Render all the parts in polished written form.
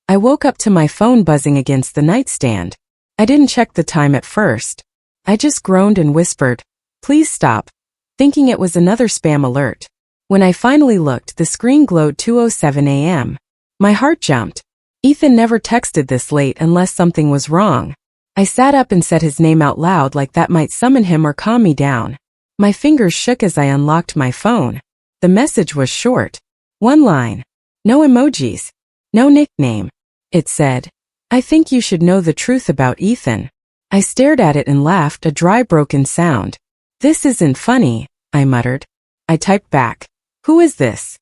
I woke up to my phone buzzing against the nightstand. I didn't check the time at first. I just groaned and whispered, "Please stop," thinking it was another spam alert. When I finally looked, the screen glowed 2:07 a.m. My heart jumped. Ethan never texted this late unless something was wrong. I sat up and said his name out loud like that might summon him or calm me down. My fingers shook as I unlocked my phone. The message was short. One line. No emojis. No nickname. It said, "I think you should know the truth about Ethan." I stared at it and laughed, a dry, broken sound. "This isn't funny," I muttered. I typed back, "Who is this?"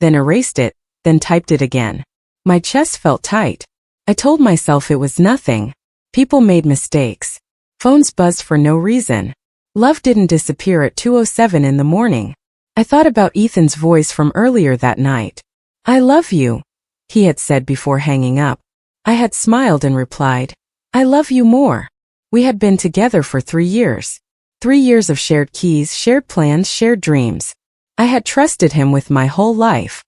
Then erased it, then typed it again. My chest felt tight. I told myself it was nothing. People made mistakes. Phones buzzed for no reason. Love didn't disappear at 2:07 in the morning. I thought about Ethan's voice from earlier that night. "I love you," he had said before hanging up. I had smiled and replied, "I love you more." We had been together for 3 years. 3 years of shared keys, shared plans, shared dreams. I had trusted him with my whole life.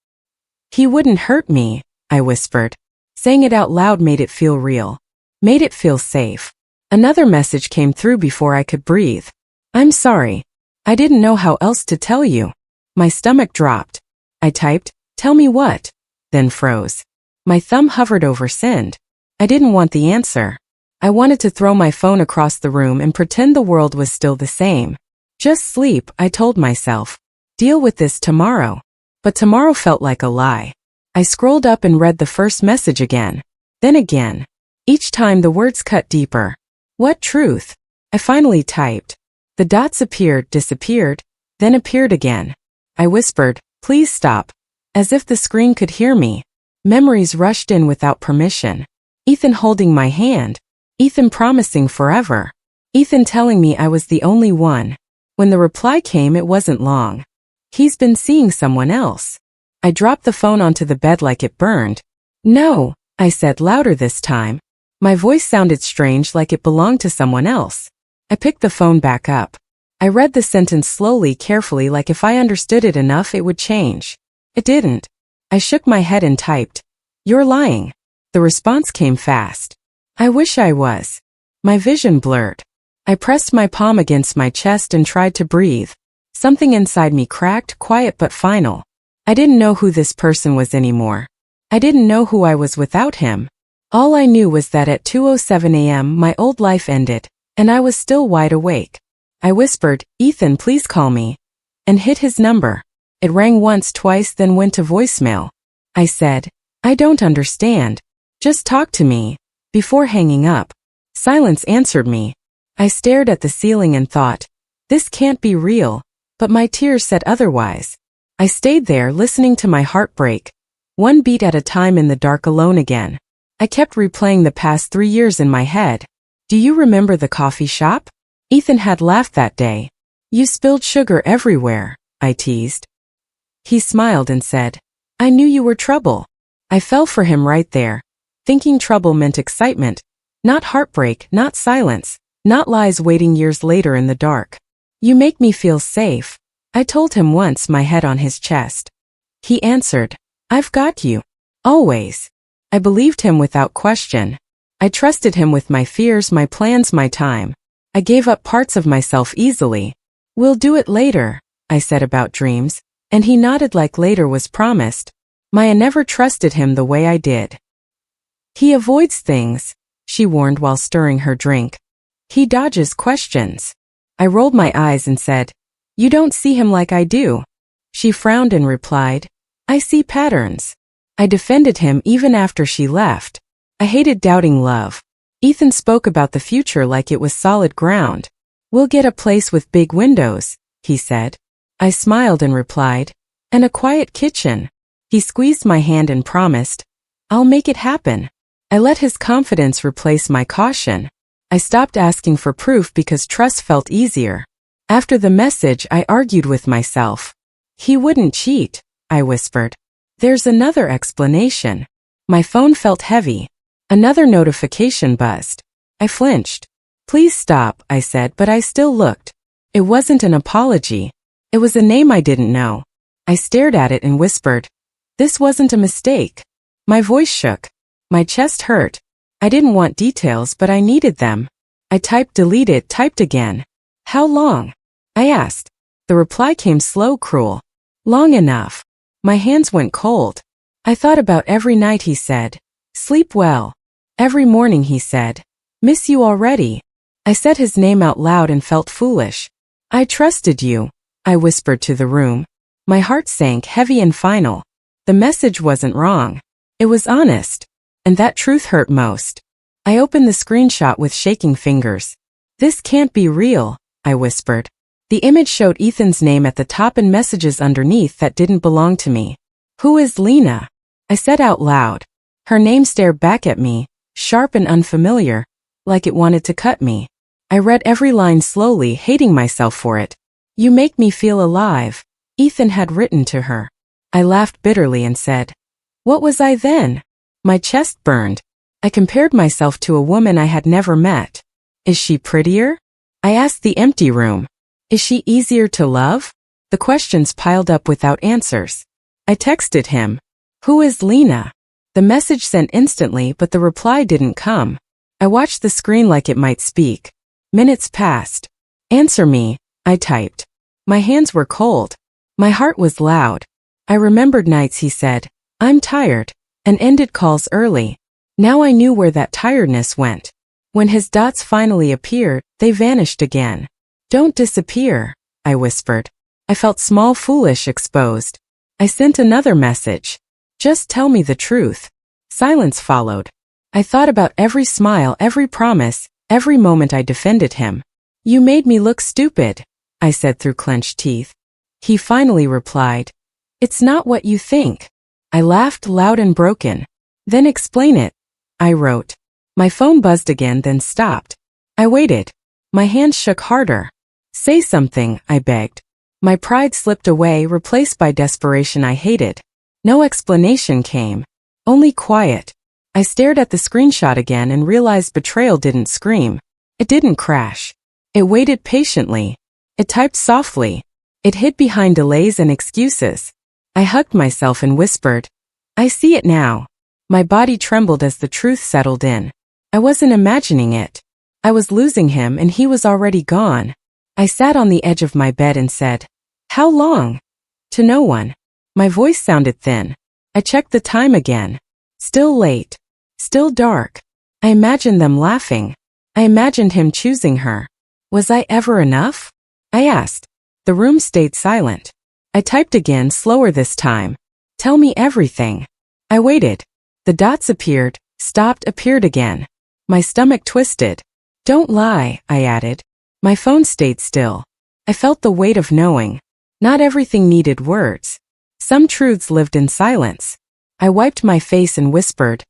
"He wouldn't hurt me," I whispered. Saying it out loud made it feel real. Made it feel safe. Another message came through before I could breathe. "I'm sorry. I didn't know how else to tell you." My stomach dropped. I typed, "Tell me what?" Then froze. My thumb hovered over send. I didn't want the answer. I wanted to throw my phone across the room and pretend the world was still the same. Just sleep, I told myself. Deal with this tomorrow. But tomorrow felt like a lie. I scrolled up and read the first message again. Then again. Each time the words cut deeper. "What truth?" I finally typed. The dots appeared, disappeared, then appeared again. I whispered, "Please stop." As if the screen could hear me. Memories rushed in without permission. Ethan holding my hand. Ethan promising forever. Ethan telling me I was the only one. When the reply came, it wasn't long. "He's been seeing someone else." I dropped the phone onto the bed like it burned. "No," I said louder this time. My voice sounded strange, like it belonged to someone else. I picked the phone back up. I read the sentence slowly, carefully, like if I understood it enough it would change. It didn't. I shook my head and typed, "You're lying." The response came fast. I wish I was. My vision blurred. I pressed my palm against my chest and tried to breathe. Something inside me cracked, quiet but final. I didn't know who this person was anymore. I didn't know who I was without him. All I knew was that at 2:07 a.m. my old life ended, and I was still wide awake. I whispered, "Ethan, please call me," and hit his number. It rang once, twice, then went to voicemail. I said, "I don't understand. Just talk to me." Before hanging up, silence answered me. I stared at the ceiling and thought, this can't be real, but my tears said otherwise. I stayed there listening to my heart break, one beat at a time in the dark, alone again. I kept replaying the past 3 years in my head. "Do you remember the coffee shop?" Ethan had laughed that day. "You spilled sugar everywhere," I teased. He smiled and said, "I knew you were trouble." I fell for him right there, thinking trouble meant excitement, not heartbreak, not silence, not lies waiting years later in the dark. "You make me feel safe," I told him once, my head on his chest. He answered, "I've got you. Always." I believed him without question. I trusted him with my fears, my plans, my time. I gave up parts of myself easily. "We'll do it later," I said about dreams, and he nodded like later was promised. Maya never trusted him the way I did. "He avoids things," she warned while stirring her drink. "He dodges questions." I rolled my eyes and said, "You don't see him like I do." She frowned and replied, "I see patterns." I defended him even after she left. I hated doubting love. Ethan spoke about the future like it was solid ground. "We'll get a place with big windows," he said. I smiled and replied, "And a quiet kitchen." He squeezed my hand and promised, "I'll make it happen." I let his confidence replace my caution. I stopped asking for proof because trust felt easier. After the message, I argued with myself. "He wouldn't cheat," I whispered. "There's another explanation." My phone felt heavy. Another notification buzzed. I flinched. "Please stop," I said, but I still looked. It wasn't an apology. It was a name I didn't know. I stared at it and whispered, "This wasn't a mistake." My voice shook. My chest hurt. I didn't want details, but I needed them. I typed deleted, typed again. How long? I asked. The reply came slow, cruel. Long enough. My hands went cold. I thought about every night, he said. Sleep well. Every morning, he said. Miss you already. I said his name out loud and felt foolish. I trusted you, I whispered to the room. My heart sank heavy and final. The message wasn't wrong. It was honest. And that truth hurt most. I opened the screenshot with shaking fingers. This can't be real, I whispered. The image showed Ethan's name at the top and messages underneath that didn't belong to me. Who is Lena? I said out loud. Her name stared back at me, sharp and unfamiliar, like it wanted to cut me. I read every line slowly, hating myself for it. You make me feel alive, Ethan had written to her. I laughed bitterly and said, what was I then? My chest burned. I compared myself to a woman I had never met. Is she prettier? I asked the empty room. Is she easier to love? The questions piled up without answers. I texted him. Who is Lena? The message sent instantly, but the reply didn't come. I watched the screen like it might speak. Minutes passed. Answer me, I typed. My hands were cold. My heart was loud. I remembered nights he said, I'm tired, and ended calls early. Now I knew where that tiredness went. When his dots finally appeared, they vanished again. Don't disappear, I whispered. I felt small, foolish, exposed. I sent another message. Just tell me the truth. Silence followed. I thought about every smile, every promise, every moment I defended him. You made me look stupid, I said through clenched teeth. He finally replied, it's not what you think. I laughed loud and broken. Then explain it, I wrote. My phone buzzed again, then stopped. I waited. My hands shook harder. Say something, I begged. My pride slipped away, replaced by desperation I hated. No explanation came. Only quiet. I stared at the screenshot again and realized betrayal didn't scream. It didn't crash. It waited patiently. It typed softly. It hid behind delays and excuses. I hugged myself and whispered, I see it now. My body trembled as the truth settled in. I wasn't imagining it. I was losing him and he was already gone. I sat on the edge of my bed and said, how long? To no one. My voice sounded thin. I checked the time again. Still late. Still dark. I imagined them laughing. I imagined him choosing her. Was I ever enough? I asked. The room stayed silent. I typed again, slower this time. Tell me everything. I waited. The dots appeared, stopped, appeared again. My stomach twisted. Don't lie, I added. My phone stayed still. I felt the weight of knowing. Not everything needed words. Some truths lived in silence. I wiped my face and whispered,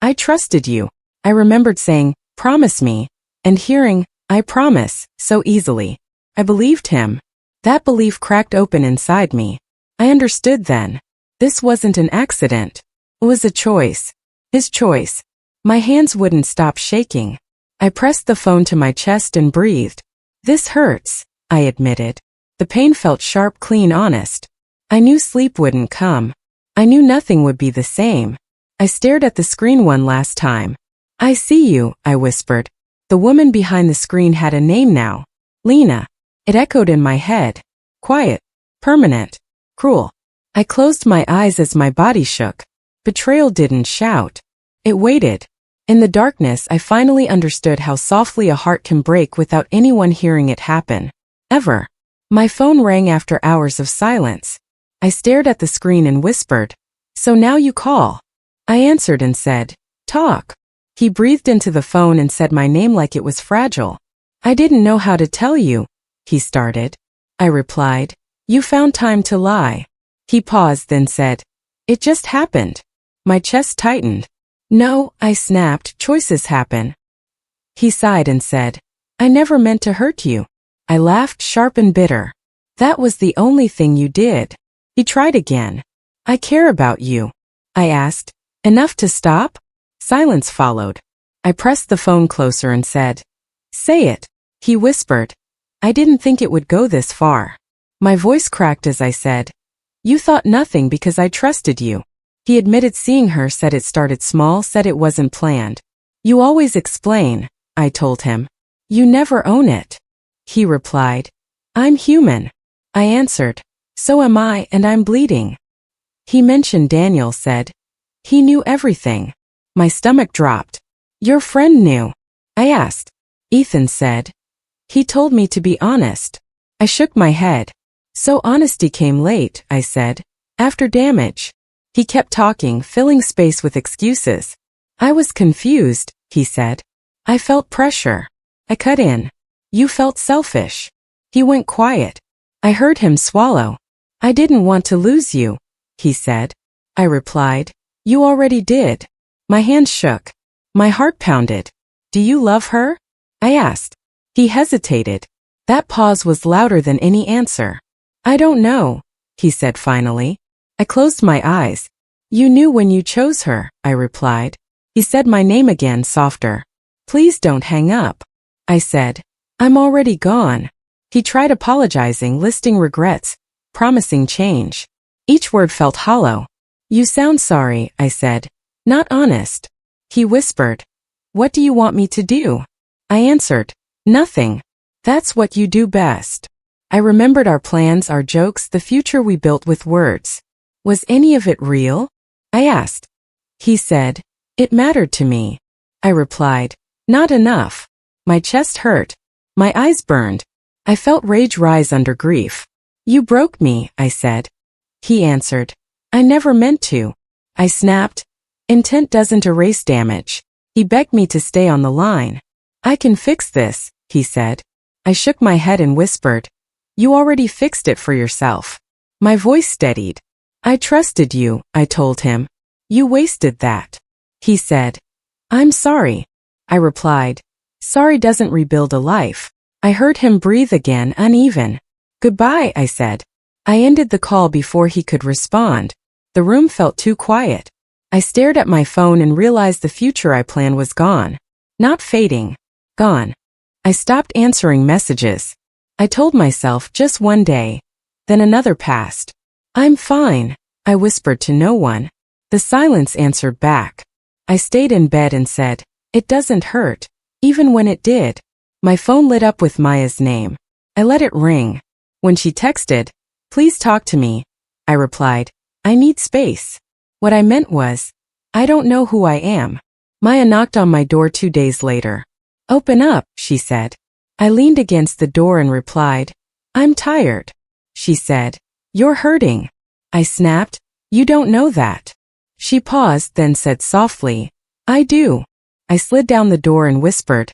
I trusted you. I remembered saying, promise me, and hearing, I promise, so easily. I believed him. That belief cracked open inside me. I understood then. This wasn't an accident. It was a choice. His choice. My hands wouldn't stop shaking. I pressed the phone to my chest and breathed. This hurts, I admitted. The pain felt sharp, clean, honest. I knew sleep wouldn't come. I knew nothing would be the same. I stared at the screen one last time. I see you, I whispered. The woman behind the screen had a name now. Lena. It echoed in my head. Quiet. Permanent. Cruel. I closed my eyes as my body shook. Betrayal didn't shout. It waited. In the darkness, I finally understood how softly a heart can break without anyone hearing it happen. Ever. My phone rang after hours of silence. I stared at the screen and whispered, so now you call. I answered and said, talk. He breathed into the phone and said my name like it was fragile. I didn't know how to tell you, he started. I replied, you found time to lie. He paused, then said, it just happened. My chest tightened. No, I snapped, choices happen. He sighed and said, I never meant to hurt you. I laughed, sharp and bitter. That was the only thing you did. He tried again. I care about you. I asked, enough to stop? Silence followed. I pressed the phone closer and said, say it. He whispered, I didn't think it would go this far. My voice cracked as I said, you thought nothing because I trusted you. He admitted seeing her, said it started small, said it wasn't planned. You always explain, I told him. You never own it. He replied. I'm human. I answered. So am I, and I'm bleeding. He mentioned Daniel, said. He knew everything. My stomach dropped. Your friend knew? I asked. Ethan said. He told me to be honest. I shook my head. So honesty came late, I said. After damage. He kept talking, filling space with excuses. I was confused, he said. I felt pressure. I cut in. You felt selfish. He went quiet. I heard him swallow. I didn't want to lose you, he said. I replied. You already did. My hands shook. My heart pounded. Do you love her? I asked. He hesitated. That pause was louder than any answer. I don't know, he said finally. I closed my eyes. You knew when you chose her, I replied. He said my name again, softer. Please don't hang up. I said. I'm already gone. He tried apologizing, listing regrets, promising change. Each word felt hollow. You sound sorry, I said. Not honest. He whispered. What do you want me to do? I answered. Nothing. That's what you do best. I remembered our plans, our jokes, the future we built with words. Was any of it real? I asked. He said. It mattered to me. I replied. Not enough. My chest hurt. My eyes burned. I felt rage rise under grief. You broke me, I said. He answered. I never meant to. I snapped. Intent doesn't erase damage. He begged me to stay on the line. I can fix this, he said. I shook my head and whispered. You already fixed it for yourself. My voice steadied. I trusted you, I told him. You wasted that. He said. I'm sorry. I replied. Sorry doesn't rebuild a life. I heard him breathe again, uneven. Goodbye, I said. I ended the call before he could respond. The room felt too quiet. I stared at my phone and realized the future I planned was gone. Not fading. Gone. I stopped answering messages. I told myself just one day. Then another passed. I'm fine, I whispered to no one. The silence answered back. I stayed in bed and said, it doesn't hurt. Even when it did. My phone lit up with Maya's name. I let it ring. When she texted, please talk to me, I replied, I need space. What I meant was, I don't know who I am. Maya knocked on my door 2 days later. Open up, she said. I leaned against the door and replied, I'm tired. She said, you're hurting. I snapped, you don't know that. She paused, then said softly, I do. I slid down the door and whispered,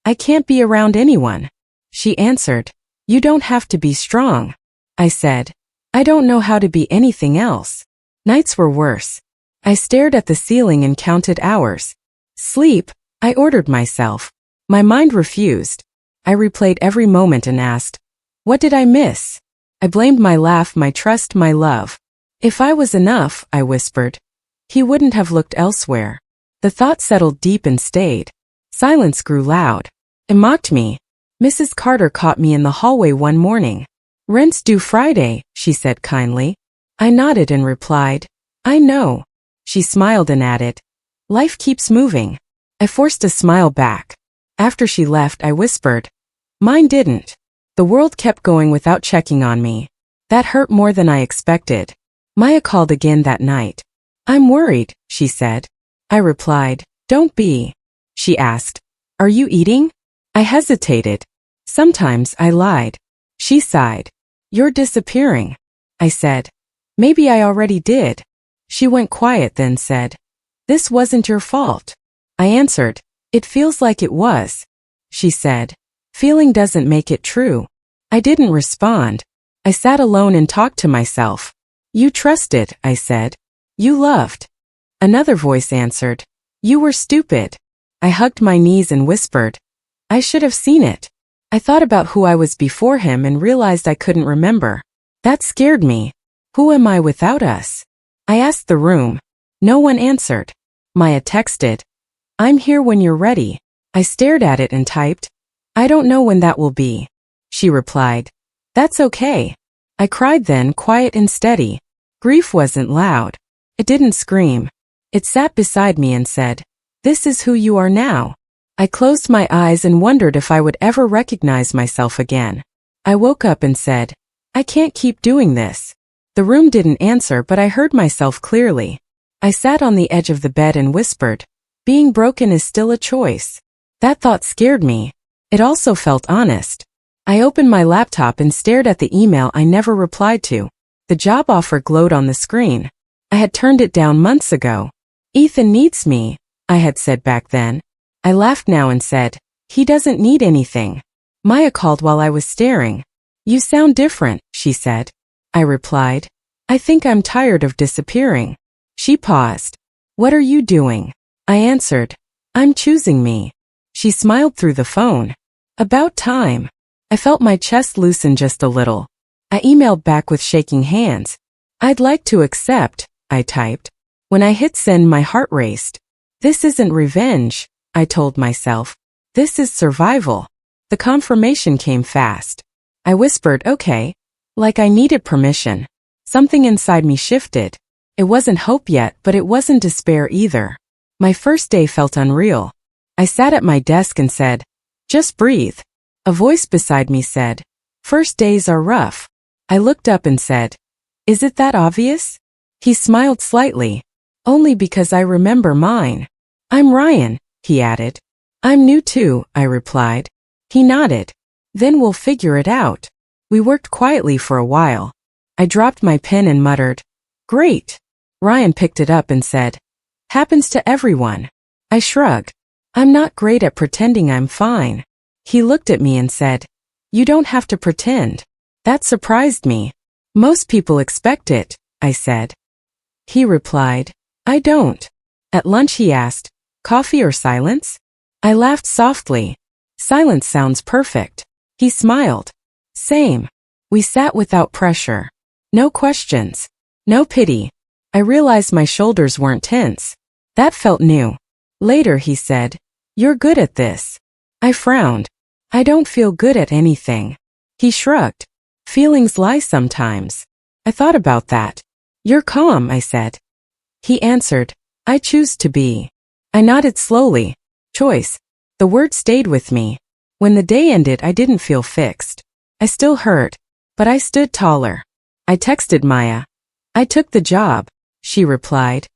I can't be around anyone. She answered, you don't have to be strong. I said, I don't know how to be anything else. Nights were worse. I stared at the ceiling and counted hours. Sleep, I ordered myself. My mind refused. I replayed every moment and asked, what did I miss? I blamed my laugh, my trust, my love. If I was enough, I whispered, he wouldn't have looked elsewhere. The thought settled deep and stayed. Silence grew loud. It mocked me. Mrs. Carter caught me in the hallway one morning. Rent's due Friday, she said kindly. I nodded and replied, I know. She smiled and added, life keeps moving. I forced a smile back. After she left, I whispered, mine didn't. The world kept going without checking on me. That hurt more than I expected. Maya called again that night. I'm worried, she said. I replied, don't be. She asked, are you eating? I hesitated. Sometimes I lied. She sighed. You're disappearing. I said, maybe I already did. She went quiet, then said, this wasn't your fault. I answered, it feels like it was. She said, feeling doesn't make it true. I didn't respond. I sat alone and talked to myself. You trusted, I said. You loved. Another voice answered, you were stupid. I hugged my knees and whispered, I should have seen it. I thought about who I was before him and realized I couldn't remember. That scared me. Who am I without us? I asked the room. No one answered. Maya texted, I'm here when you're ready. I stared at it and typed, I don't know when that will be. She replied, that's okay. I cried then, quiet and steady. Grief wasn't loud. It didn't scream. It sat beside me and said, "This is who you are now." I closed my eyes and wondered if I would ever recognize myself again. I woke up and said, "I can't keep doing this." The room didn't answer, but I heard myself clearly. I sat on the edge of the bed and whispered, "Being broken is still a choice." That thought scared me. It also felt honest. I opened my laptop and stared at the email I never replied to. The job offer glowed on the screen. I had turned it down months ago. "Ethan needs me," I had said back then. I laughed now and said, "He doesn't need anything." Maya called while I was staring. "You sound different," she said. I replied, "I think I'm tired of disappearing." She paused. "What are you doing?" I answered, "I'm choosing me." She smiled through the phone. "About time." I felt my chest loosen just a little. I emailed back with shaking hands. "I'd like to accept," I typed. When I hit send, my heart raced. "This isn't revenge," I told myself. "This is survival." The confirmation came fast. I whispered, "Okay," like I needed permission. Something inside me shifted. It wasn't hope yet, but it wasn't despair either. My first day felt unreal. I sat at my desk and said, "Just breathe." A voice beside me said, "First days are rough." I looked up and said, "Is it that obvious?" He smiled slightly. "Only because I remember mine." "I'm Ryan," he added. "I'm new too," I replied. He nodded. "Then we'll figure it out." We worked quietly for a while. I dropped my pen and muttered, "Great." Ryan picked it up and said, "Happens to everyone." I shrugged. "I'm not great at pretending I'm fine." He looked at me and said, "You don't have to pretend." That surprised me. "Most people expect it," I said. He replied, "I don't." At lunch he asked, "Coffee or silence?" I laughed softly. "Silence sounds perfect." He smiled. "Same." We sat without pressure. No questions. No pity. I realized my shoulders weren't tense. That felt new. Later he said, "You're good at this." I frowned. "I don't feel good at anything." He shrugged. "Feelings lie sometimes." I thought about that. "You're calm," I said. He answered, "I choose to be." I nodded slowly. Choice. The word stayed with me. When the day ended, I didn't feel fixed. I still hurt, but I stood taller. I texted Maya. "I took the job." She replied,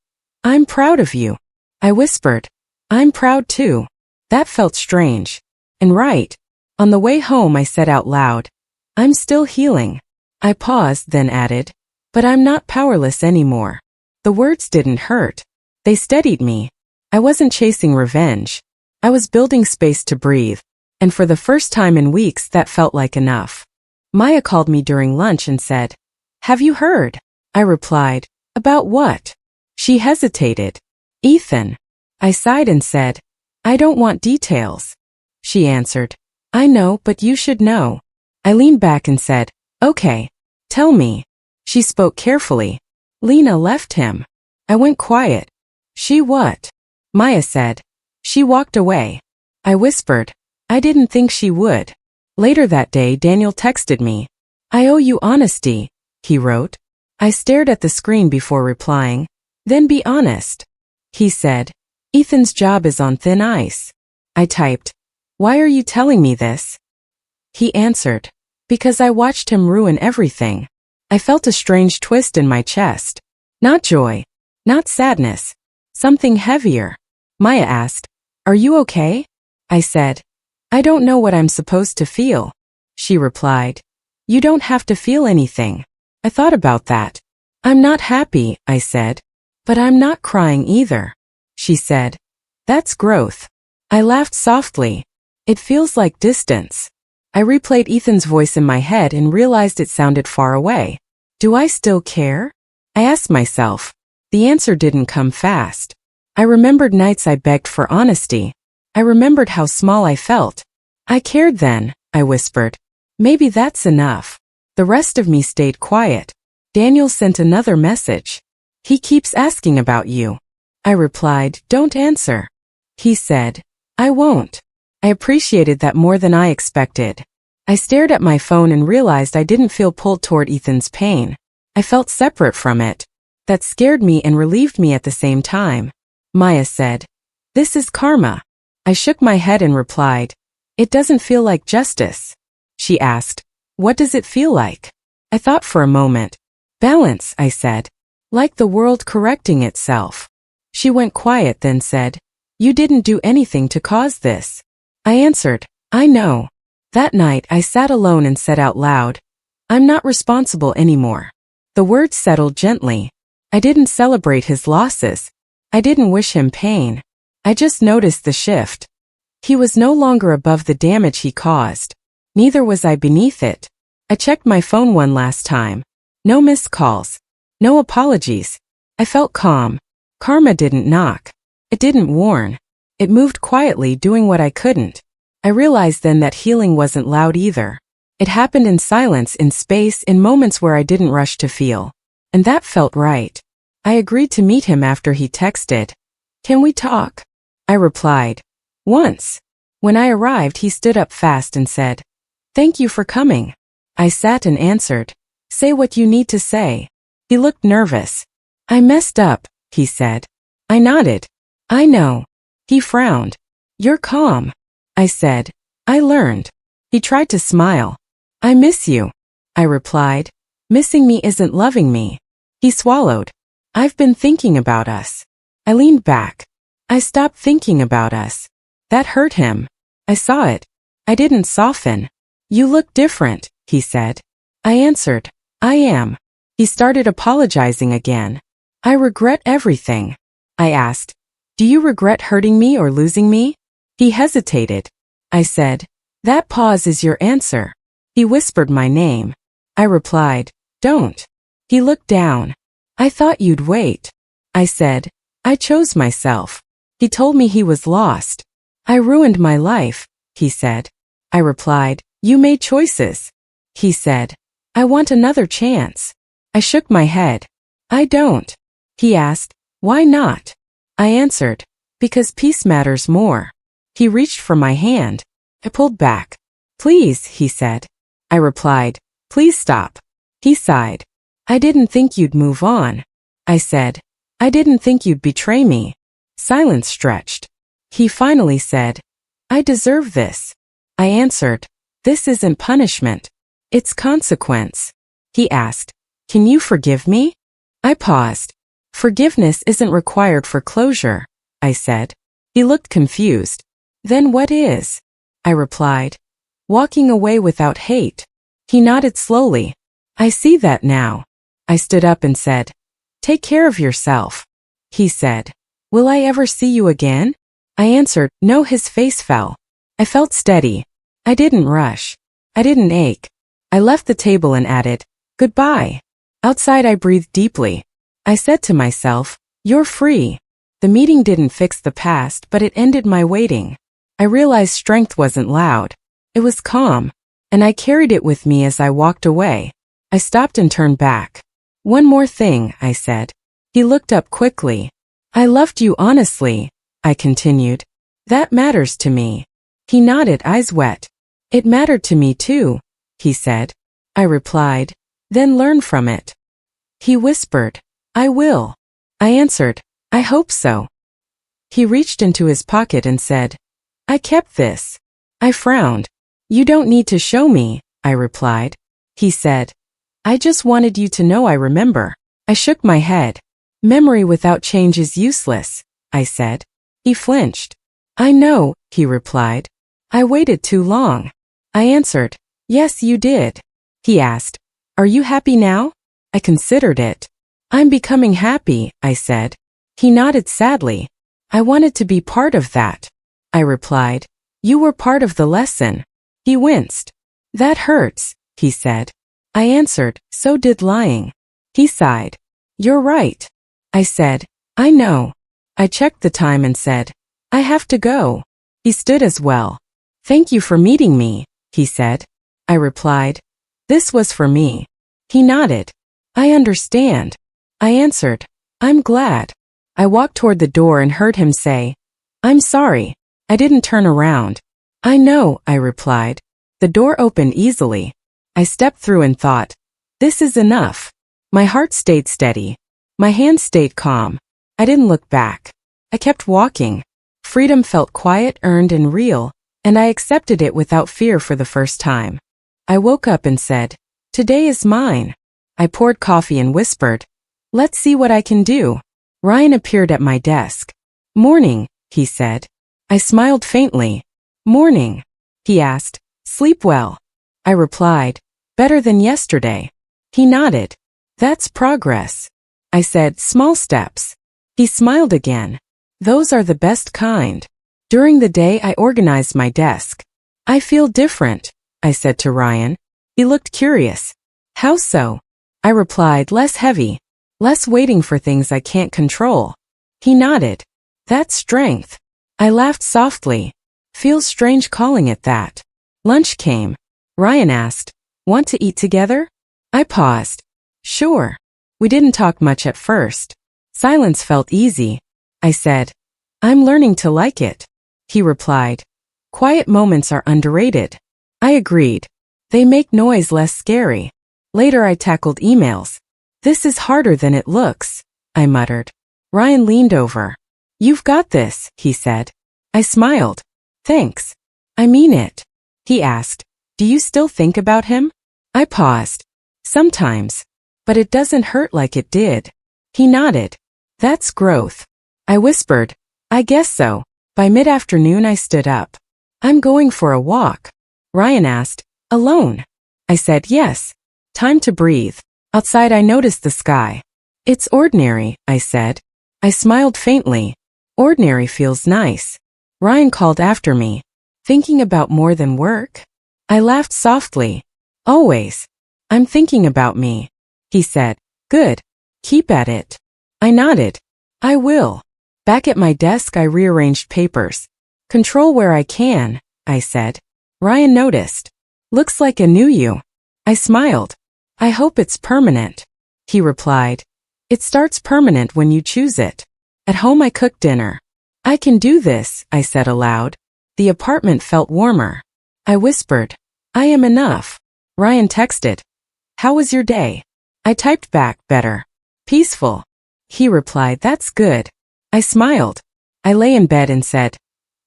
"I'm proud of you." I whispered, "I'm proud too." That felt strange. And right. On the way home, I said out loud, "I'm still healing." I paused, then added, "But I'm not powerless anymore." The words didn't hurt. They steadied me. I wasn't chasing revenge. I was building space to breathe. And for the first time in weeks, that felt like enough. Maya called me during lunch and said, "Have you heard?" I replied, "About what?" She hesitated. "Ethan." I sighed and said, "I don't want details." She answered, "I know, but you should know." I leaned back and said, "Okay, tell me." She spoke carefully. "Lena left him." I went quiet. "She what?" Maya said, "She walked away." I whispered, "I didn't think she would." Later that day, Daniel texted me. "I owe you honesty," he wrote. I stared at the screen before replying. "Then be honest." He said, "Ethan's job is on thin ice." I typed, "Why are you telling me this?" He answered, "Because I watched him ruin everything." I felt a strange twist in my chest. Not joy. Not sadness. Something heavier. Maya asked, "Are you okay?" I said, "I don't know what I'm supposed to feel." She replied, "You don't have to feel anything." I thought about that. "I'm not happy," I said. "But I'm not crying either." She said, "That's growth." I laughed softly. "It feels like distance." I replayed Ethan's voice in my head and realized it sounded far away. Do I still care? I asked myself. The answer didn't come fast. I remembered nights I begged for honesty. I remembered how small I felt. "I cared then," I whispered. "Maybe that's enough." The rest of me stayed quiet. Daniel sent another message. "He keeps asking about you." I replied, "Don't answer." He said, "I won't." I appreciated that more than I expected. I stared at my phone and realized I didn't feel pulled toward Ethan's pain. I felt separate from it. That scared me and relieved me at the same time. Maya said, "This is karma." I shook my head and replied, "It doesn't feel like justice." She asked, "What does it feel like?" I thought for a moment. "Balance," I said. "Like the world correcting itself." She went quiet, then said, "You didn't do anything to cause this." I answered, "I know." That night I sat alone and said out loud, "I'm not responsible anymore." The words settled gently. I didn't celebrate his losses. I didn't wish him pain. I just noticed the shift. He was no longer above the damage he caused. Neither was I beneath it. I checked my phone one last time. No missed calls. No apologies. I felt calm. Karma didn't knock. It didn't warn. It moved quietly, doing what I couldn't. I realized then that healing wasn't loud either. It happened in silence, in space, in moments where I didn't rush to feel. And that felt right. I agreed to meet him after he texted, "Can we talk?" I replied, "Once." When I arrived, he stood up fast and said, "Thank you for coming." I sat and answered, "Say what you need to say." He looked nervous. "I messed up," he said. I nodded. "I know." He frowned. "You're calm." I said, "I learned." He tried to smile. "I miss you." I replied, "Missing me isn't loving me." He swallowed. "I've been thinking about us." I leaned back. I stopped thinking about us. That hurt him. I saw it. I didn't soften. "You look different," he said. I answered, "I am." He started apologizing again. "I regret everything." I asked, "Do you regret hurting me or losing me?" He hesitated. I said, "That pause is your answer." He whispered my name. I replied, "Don't." He looked down. "I thought you'd wait." I said, "I chose myself." He told me he was lost. "I ruined my life," he said. I replied, "You made choices." He said, "I want another chance." I shook my head. "I don't." He asked, "Why not?" I answered, "Because peace matters more." He reached for my hand. I pulled back. "Please," he said. I replied, "Please stop." He sighed. "I didn't think you'd move on." I said, "I didn't think you'd betray me." Silence stretched. He finally said, "I deserve this." I answered, "This isn't punishment. It's consequence." He asked, "Can you forgive me?" I paused. "Forgiveness isn't required for closure," I said. He looked confused. "Then what is?" I replied, "Walking away without hate." He nodded slowly. "I see that now." I stood up and said, "Take care of yourself." He said, "Will I ever see you again?" I answered, "No." His face fell. I felt steady. I didn't rush. I didn't ache. I left the table and added, "Goodbye." Outside I breathed deeply. I said to myself, "You're free." The meeting didn't fix the past, but it ended my waiting. I realized strength wasn't loud. It was calm. And I carried it with me as I walked away. I stopped and turned back. "One more thing," I said. He looked up quickly. "I loved you honestly," I continued. "That matters to me." He nodded, eyes wet. "It mattered to me too," he said. I replied, "Then learn from it." He whispered, "I will." I answered, "I hope so." He reached into his pocket and said, "I kept this." I frowned. "You don't need to show me," I replied. He said, "I just wanted you to know I remember." I shook my head. "Memory without change is useless," I said. He flinched. "I know," he replied. "I waited too long." I answered, "Yes, you did." He asked, "Are you happy now?" I considered it. "I'm becoming happy," I said. He nodded sadly. "I wanted to be part of that." I replied, "You were part of the lesson." He winced. "That hurts," he said. I answered, "So did lying." He sighed. "You're right." I said, "I know." I checked the time and said, "I have to go." He stood as well. "Thank you for meeting me," he said. I replied, "This was for me." He nodded. "I understand." I answered, "I'm glad." I walked toward the door and heard him say, "I'm sorry." I didn't turn around. "I know," I replied. The door opened easily. I stepped through and thought, "This is enough." My heart stayed steady. My hand stayed calm. I didn't look back. I kept walking. Freedom felt quiet, earned, and real, and I accepted it without fear for the first time. I woke up and said, "Today is mine." I poured coffee and whispered, "Let's see what I can do." Ryan appeared at my desk. "Morning," he said. I smiled faintly. "Morning." He asked, "Sleep well?" I replied, "Better than yesterday." He nodded. "That's progress." I said, "Small steps." He smiled again. "Those are the best kind." During the day, I organized my desk. "I feel different," I said to Ryan. He looked curious. "How so?" I replied, "Less heavy. Less waiting for things I can't control." He nodded. "That's strength." I laughed softly. "Feels strange calling it that." Lunch came. Ryan asked, "Want to eat together?" I paused. "Sure." We didn't talk much at first. Silence felt easy. I said, "I'm learning to like it." He replied, "Quiet moments are underrated." I agreed. They make noise less scary. Later I tackled emails. "This is harder than it looks," I muttered. Ryan leaned over. "You've got this," he said. I smiled. "Thanks. I mean it." He asked, "Do you still think about him?" I paused. "Sometimes. But it doesn't hurt like it did." He nodded. "That's growth." I whispered, "I guess so." By mid-afternoon I stood up. "I'm going for a walk." Ryan asked, "Alone?" I said, "Yes. Time to breathe." Outside I noticed the sky. "It's ordinary," I said. I smiled faintly. "Ordinary feels nice." Ryan called after me. "Thinking about more than work?" I laughed softly. "Always. I'm thinking about me." He said, "Good. Keep at it." I nodded. "I will." Back at my desk I rearranged papers. "Control where I can," I said. Ryan noticed. "Looks like a new you." I smiled. "I hope it's permanent." He replied, "It starts permanent when you choose it." At home I cooked dinner. "I can do this," I said aloud. The apartment felt warmer. I whispered, "I am enough." Ryan texted, "How was your day?" I typed back, "Better. Peaceful." He replied, "That's good." I smiled. I lay in bed and said,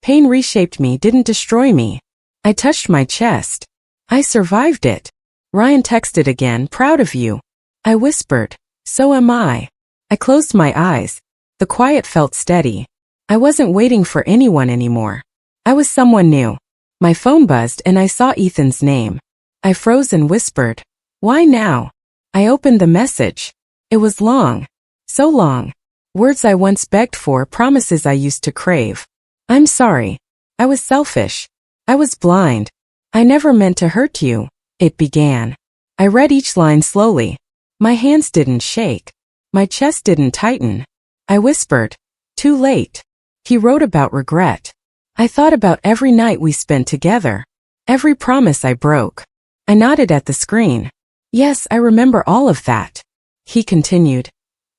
"Pain reshaped me, didn't destroy me." I touched my chest. "I survived it." Ryan texted again, "Proud of you." I whispered, "So am I." I closed my eyes. The quiet felt steady. I wasn't waiting for anyone anymore. I was someone new. My phone buzzed and I saw Ethan's name. I froze and whispered, "Why now?" I opened the message. It was long. So long. Words I once begged for, promises I used to crave. "I'm sorry. I was selfish. I was blind. I never meant to hurt you," it began. I read each line slowly. My hands didn't shake. My chest didn't tighten. I whispered, "Too late." He wrote about regret. I thought about every night we spent together. Every promise I broke. I nodded at the screen. "Yes, I remember all of that." He continued,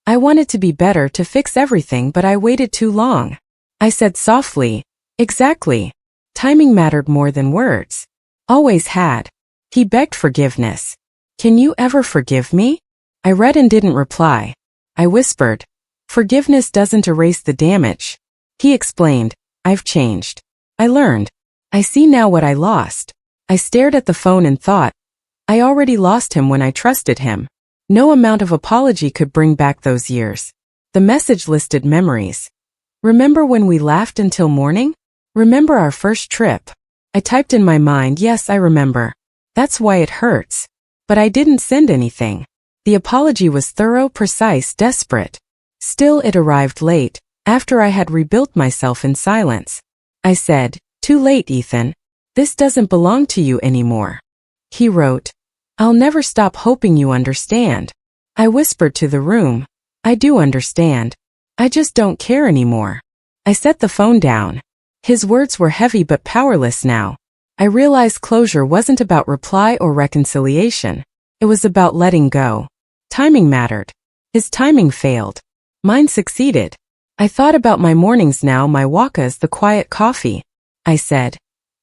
"I wanted to be better, to fix everything, but I waited too long." I said softly, "Exactly. Timing mattered more than words." Always had. He begged forgiveness. "Can you ever forgive me?" I read and didn't reply. I whispered, "Forgiveness doesn't erase the damage." He explained, "I've changed. I learned. I see now what I lost." I stared at the phone and thought, I already lost him when I trusted him. No amount of apology could bring back those years. The message listed memories. "Remember when we laughed until morning? Remember our first trip?" I typed in my mind, "Yes, I remember. That's why it hurts." But I didn't send anything. The apology was thorough, precise, desperate. Still, it arrived late, after I had rebuilt myself in silence. I said, "Too late, Ethan. This doesn't belong to you anymore." He wrote, "I'll never stop hoping you understand." I whispered to the room, "I do understand. I just don't care anymore." I set the phone down. His words were heavy but powerless now. I realized closure wasn't about reply or reconciliation. It was about letting go. Timing mattered. His timing failed. Mine succeeded. I thought about my mornings now, my walkas, the quiet coffee. I said,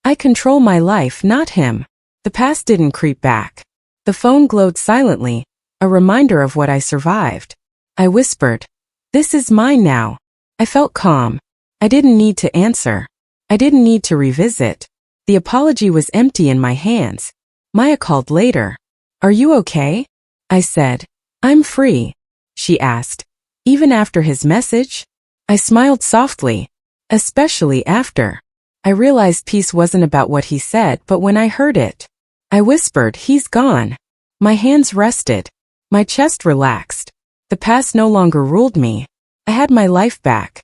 "I control my life, not him." The past didn't creep back. The phone glowed silently, a reminder of what I survived. I whispered. This is mine now. I felt calm. I didn't need to answer. I didn't need to revisit. The apology was empty in my hands. Maya called later. Are you okay? I said. I'm free. She asked. Even after his message? I smiled softly. Especially after. I realized peace wasn't about what he said, but when I heard it. I whispered, he's gone. My hands rested. My chest relaxed. The past no longer ruled me. I had my life back.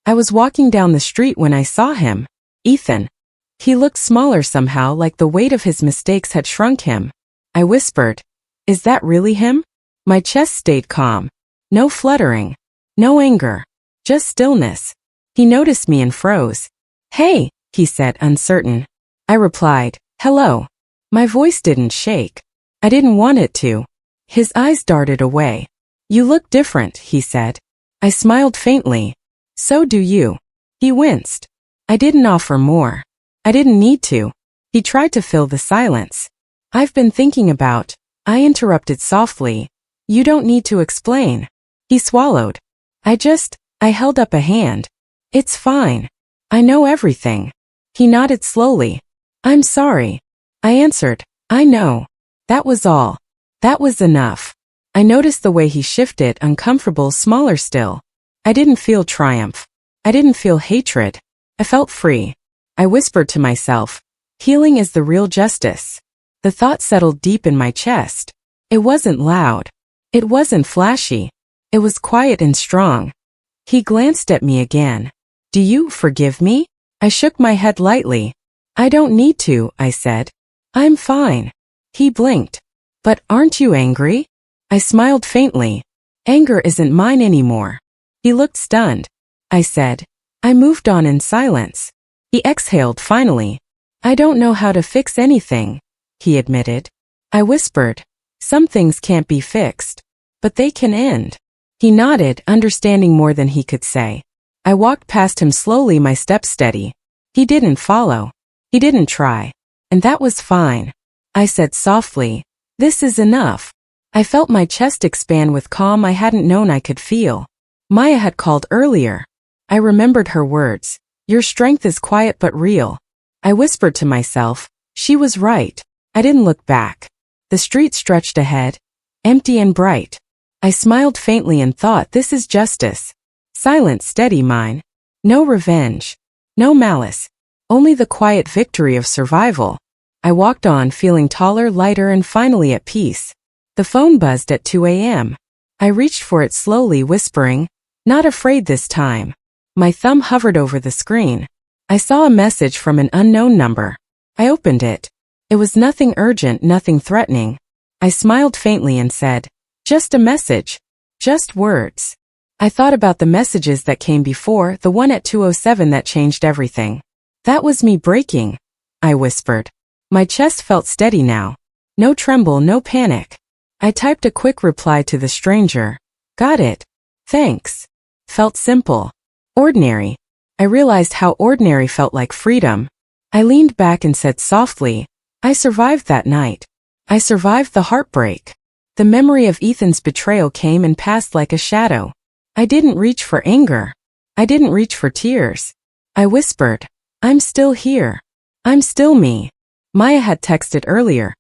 I was walking down the street when I saw him. Ethan. He looked smaller somehow, like the weight of his mistakes had shrunk him. I whispered, is that really him? My chest stayed calm. No fluttering. No anger. Just stillness. He noticed me and froze. Hey, he said, uncertain. I replied, hello. My voice didn't shake. I didn't want it to. His eyes darted away. You look different, he said. I smiled faintly. So do you. He winced. I didn't offer more. I didn't need to. He tried to fill the silence. I've been thinking about. I interrupted softly. You don't need to explain. He swallowed. I held up a hand. It's fine. I know everything. He nodded slowly. I'm sorry. I answered. I know. That was all. That was enough. I noticed the way he shifted, uncomfortable, smaller still. I didn't feel triumph. I didn't feel hatred. I felt free. I whispered to myself, healing is the real justice. The thought settled deep in my chest. It wasn't loud. It wasn't flashy. It was quiet and strong. He glanced at me again. Do you forgive me? I shook my head lightly. I don't need to, I said. I'm fine. He blinked. But aren't you angry? I smiled faintly. Anger isn't mine anymore. He looked stunned. I said. I moved on in silence. He exhaled finally. I don't know how to fix anything, he admitted. I whispered. Some things can't be fixed. But they can end. He nodded, understanding more than he could say. I walked past him slowly, my steps steady. He didn't follow. He didn't try. And that was fine. I said softly, this is enough. I felt my chest expand with calm I hadn't known I could feel. Maya had called earlier. I remembered her words. Your strength is quiet but real. I whispered to myself. She was right. I didn't look back. The street stretched ahead, empty and bright. I smiled faintly and thought, this is justice. Silent, steady mine. No revenge. No malice. Only the quiet victory of survival. I walked on, feeling taller, lighter, and finally at peace. The phone buzzed at 2 a.m. I reached for it slowly, whispering, not afraid this time. My thumb hovered over the screen. I saw a message from an unknown number. I opened it. It was nothing urgent, nothing threatening. I smiled faintly and said, just a message. Just words. I thought about the messages that came before, the one at 2:07 that changed everything. That was me breaking, I whispered. My chest felt steady now. No tremble, no panic. I typed a quick reply to the stranger. Got it. Thanks. Felt simple. Ordinary. I realized how ordinary felt like freedom. I leaned back and said softly, I survived that night. I survived the heartbreak. The memory of Ethan's betrayal came and passed like a shadow. I didn't reach for anger. I didn't reach for tears. I whispered, I'm still here. I'm still me. Maya had texted earlier.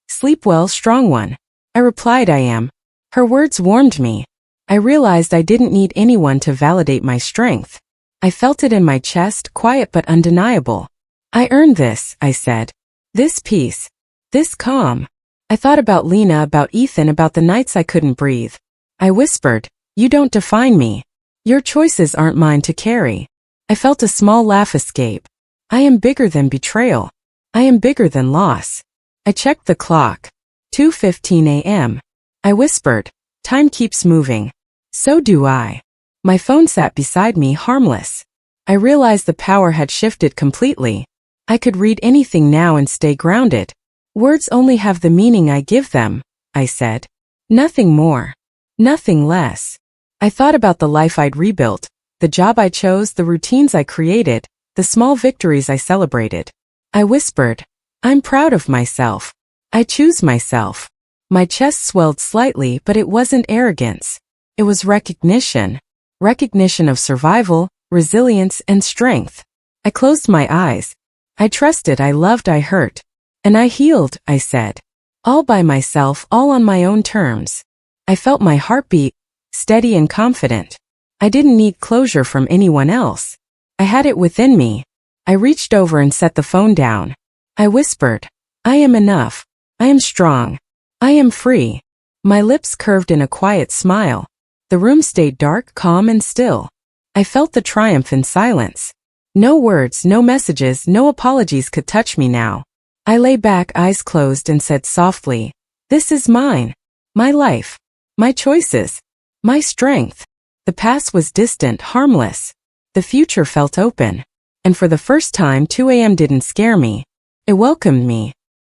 Sleep well, strong one. I replied, I am. Her words warmed me. I realized I didn't need anyone to validate my strength. I felt it in my chest, quiet but undeniable. I earned this, I said. This peace. This calm. I thought about Lena, about Ethan, about the nights I couldn't breathe. I whispered, you don't define me. Your choices aren't mine to carry. I felt a small laugh escape. I am bigger than betrayal. I am bigger than loss. I checked the clock. 2:15 a.m. I whispered, time keeps moving. So do I. My phone sat beside me, harmless. I realized the power had shifted completely. I could read anything now and stay grounded. Words only have the meaning I give them, I said. Nothing more. Nothing less. I thought about the life I'd rebuilt, the job I chose, the routines I created, the small victories I celebrated. I whispered, I'm proud of myself. I choose myself. My chest swelled slightly, but it wasn't arrogance. It was recognition. Recognition of survival, resilience, and strength. I closed my eyes. I trusted, I loved, I hurt. And I healed, I said. All by myself, all on my own terms. I felt my heartbeat, steady and confident. I didn't need closure from anyone else. I had it within me. I reached over and set the phone down. I whispered, I am enough. I am strong. I am free. My lips curved in a quiet smile. The room stayed dark, calm, and still. I felt the triumph in silence. No words, no messages, no apologies could touch me now. I lay back, eyes closed, and said softly, this is mine. My life. My choices. My strength. The past was distant, harmless. The future felt open. And for the first time, 2 a.m. didn't scare me. It welcomed me.